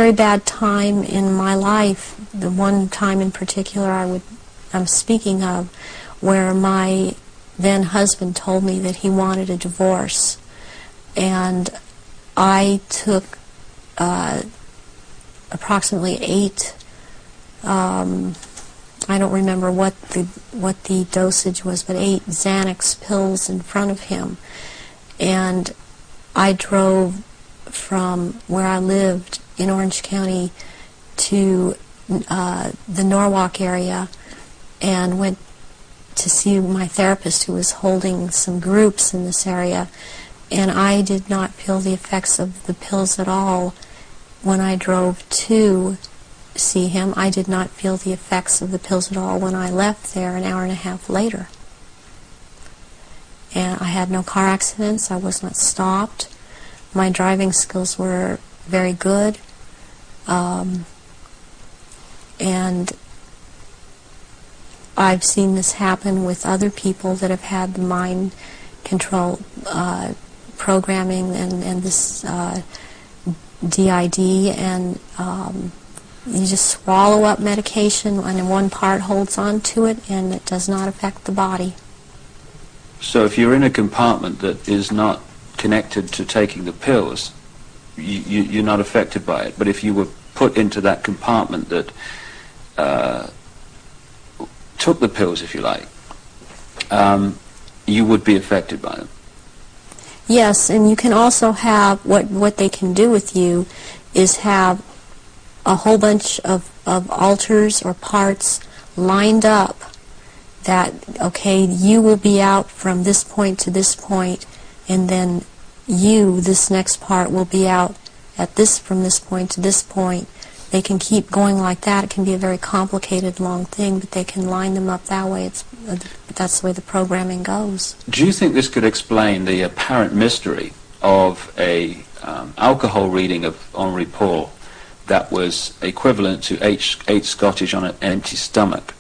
very bad time in my life, the one time in particular I'm speaking of, where my then husband told me that he wanted a divorce. And I took approximately 8, I don't remember what the dosage was, but 8 Xanax pills in front of him. And I drove from where I lived in Orange County to the Norwalk area and went to see my therapist, who was holding some groups in this area. And I did not feel the effects of the pills at all when I drove to see him. I did not feel the effects of the pills at all when I left there an hour and a half later. And I had no car accidents. I was not stopped. My driving skills were very good. And I've seen this happen with other people that have had the mind control programming and this DID, and you just swallow up medication and one part holds on to it and it does not affect the body. So if you're in a compartment that is not connected to taking the pills, you're not affected by it. But if you were put into that compartment that took the pills, if you like, you would be affected by them. Yes, and you can also have, what they can do with you is have a whole bunch of alters or parts lined up that, okay, you will be out from this point to this point, and then you, this next part, will be out at this, from this point to this point. They can keep going like that. It can be a very complicated, long thing, but they can line them up that way. That's the way the programming goes. Do you think this could explain the apparent mystery of a alcohol reading of Henri Paul that was equivalent to 8 Scottish on an empty stomach,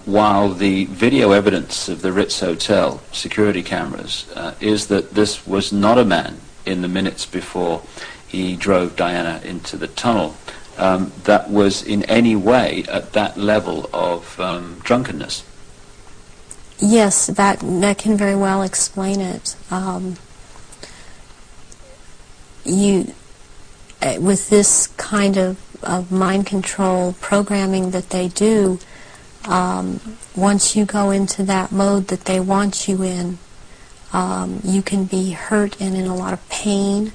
while the video evidence of the Ritz Hotel security cameras is that this was not a man in the minutes before he drove Diana into the tunnel that was in any way at that level of drunkenness? Yes, that can very well explain it. With this kind of mind control programming that they do, once you go into that mode that they want you in, you can be hurt and in a lot of pain,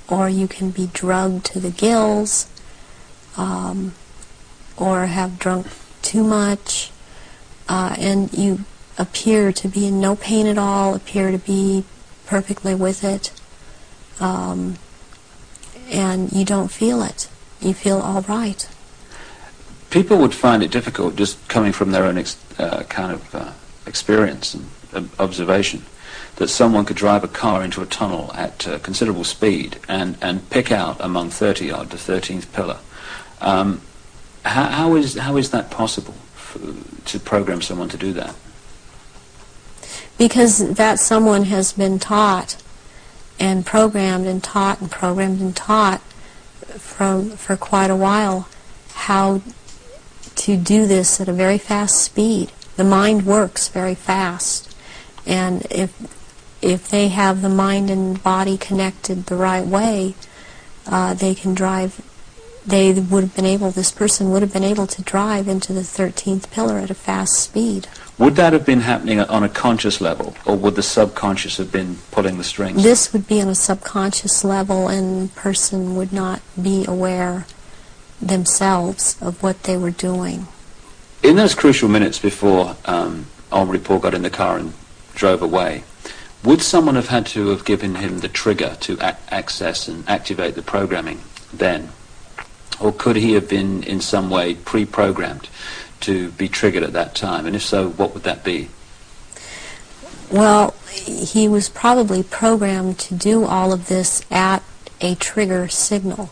or you can be drugged to the gills, or have drunk too much, and you appear to be in no pain at all, appear to be perfectly with it, and you don't feel it. You feel all right. People would find it difficult, just coming from their own experience and observation, that someone could drive a car into a tunnel at considerable speed and pick out among 30-odd the 13th pillar. How is that possible to program someone to do that? Because that someone has been taught and programmed and taught and programmed and taught for quite a while how to do this at a very fast speed. The mind works very fast, and if they have the mind and body connected the right way, they can drive. They would have been able. This person would have been able to drive into the 13th pillar at a fast speed. Would that have been happening on a conscious level, or would the subconscious have been pulling the strings? This would be on a subconscious level, and the person would not be aware themselves of what they were doing. In those crucial minutes before Henri Paul got in the car and drove away, would someone have had to have given him the trigger to access and activate the programming then? Or could he have been in some way pre-programmed to be triggered at that time? And if so, what would that be? Well, he was probably programmed to do all of this at a trigger signal.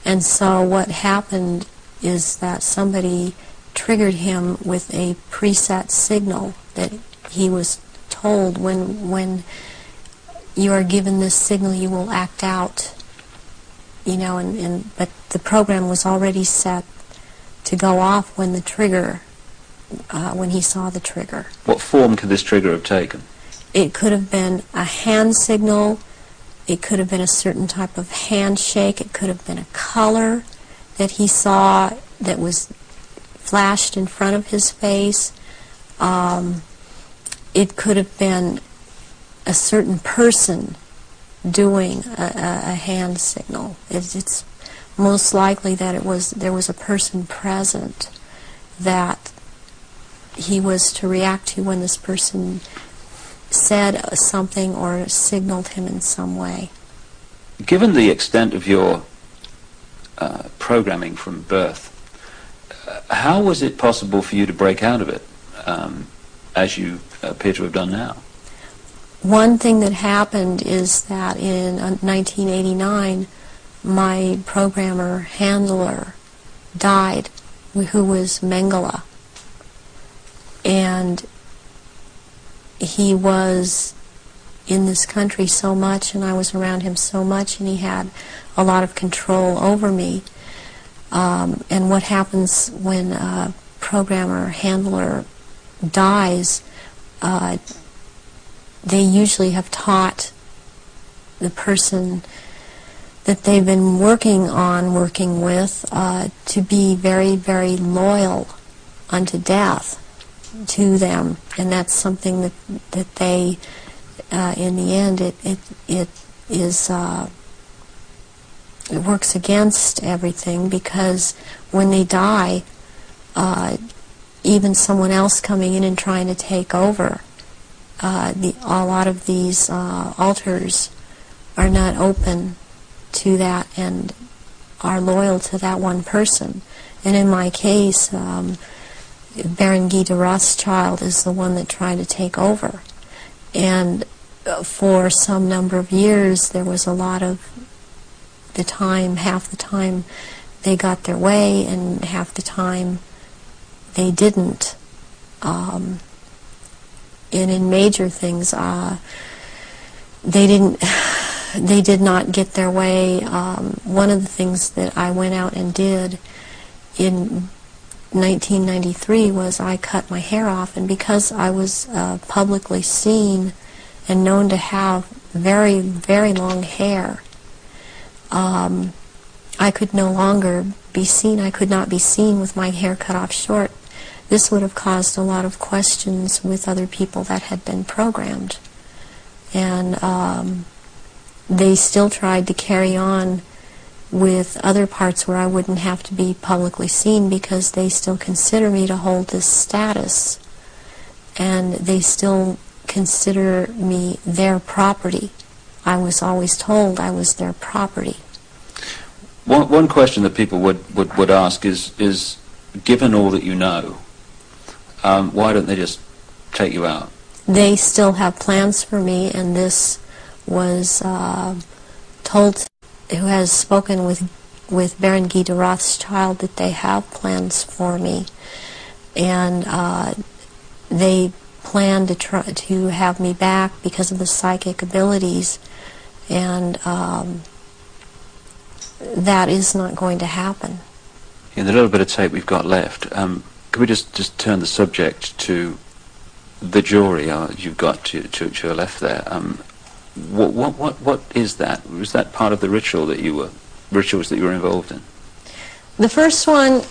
And so what happened is that somebody triggered him with a preset signal that he was told, when you are given this signal, you will act out but the program was already set to go off when the trigger, when he saw the trigger. What form could this trigger have taken? It could have been a hand signal, it could have been a certain type of handshake, it could have been a color that he saw that was flashed in front of his face. It could have been a certain person doing a hand signal. It's most likely that there was a person present that he was to react to when this person said something or signaled him in some way. Given the extent of your programming from birth, how was it possible for you to break out of it, as you appear to have done now? One thing that happened is that in 1989, my programmer handler died, who was Mengele. And he was in this country so much, and I was around him so much, and he had a lot of control over me. And what happens when a programmer handler dies, they usually have taught the person that they've been working with, to be very, very loyal unto death to them, and that's something that they, in the end, it works against everything, because when they die, even someone else coming in and trying to take over, a lot of these altars are not open to that and are loyal to that one person. And in my case, Baron Guy de Rothschild is the one that tried to take over. And for some number of years, there was a lot of the time, half the time they got their way, and half the time they didn't. And in major things, they did not get their way. One of the things that I went out and did in 1993 was I cut my hair off, and because I was publicly seen and known to have very, very long hair, I could no longer be seen. I could not be seen with my hair cut off short. This would have caused a lot of questions with other people that had been programmed. And they still tried to carry on with other parts where I wouldn't have to be publicly seen, because they still consider me to hold this status. And they still consider me their property. I was always told I was their property. One question that people would ask is, given all that you know, why don't they just take you out? They still have plans for me, and this was told, who has spoken with Baron Guy de Rothschild, that they have plans for me, and they plan to try to have me back because of the psychic abilities, and that is not going to happen. In the little bit of tape we've got left, could we just turn the subject to the jury you've got to your left there? What is that? Was that part of the rituals that you were involved in? The first one,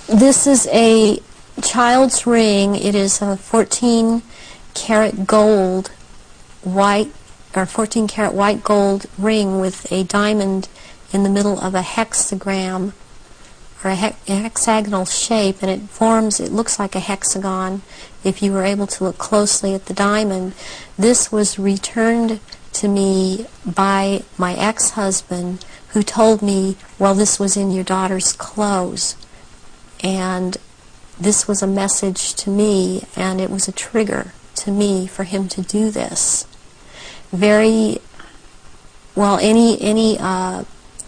this is a child's ring. It is a 14-karat gold white, or 14-karat white gold ring with a diamond in the middle of a hexagram, or a hexagonal shape, and it looks like a hexagon if you were able to look closely at the diamond. This was returned to me by my ex-husband, who told me, well, this was in your daughter's clothes. And this was a message to me, and it was a trigger to me for him to do this. Very well, any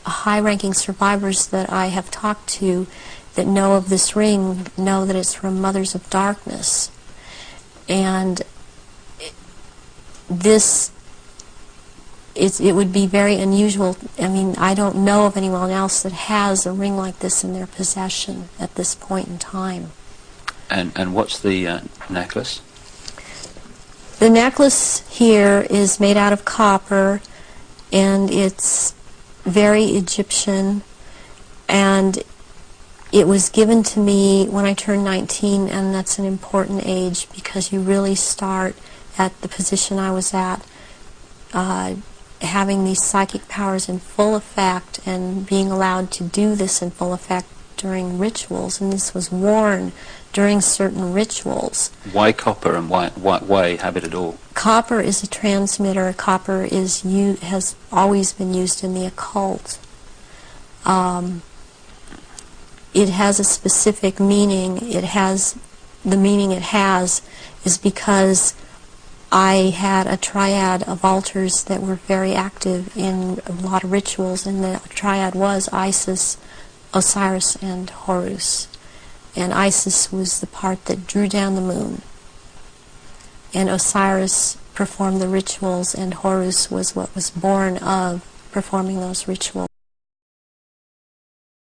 high-ranking survivors that I have talked to that know of this ring know that it's from Mothers of Darkness. And this it would be very unusual. I mean, I don't know of anyone else that has a ring like this in their possession at this point in time. And what's the necklace? The necklace here is made out of copper, and it's very Egyptian, and it was given to me when I turned 19, and that's an important age because you really start at the position I was at, having these psychic powers in full effect and being allowed to do this in full effect during rituals, and this was worn during certain rituals. Why copper, and why have it at all? Copper is a transmitter. Copper has always been used in the occult. It has a specific meaning. The meaning it has is because I had a triad of altars that were very active in a lot of rituals, and the triad was Isis, Osiris, and Horus. And Isis was the part that drew down the moon, and Osiris performed the rituals, and Horus was what was born of performing those rituals.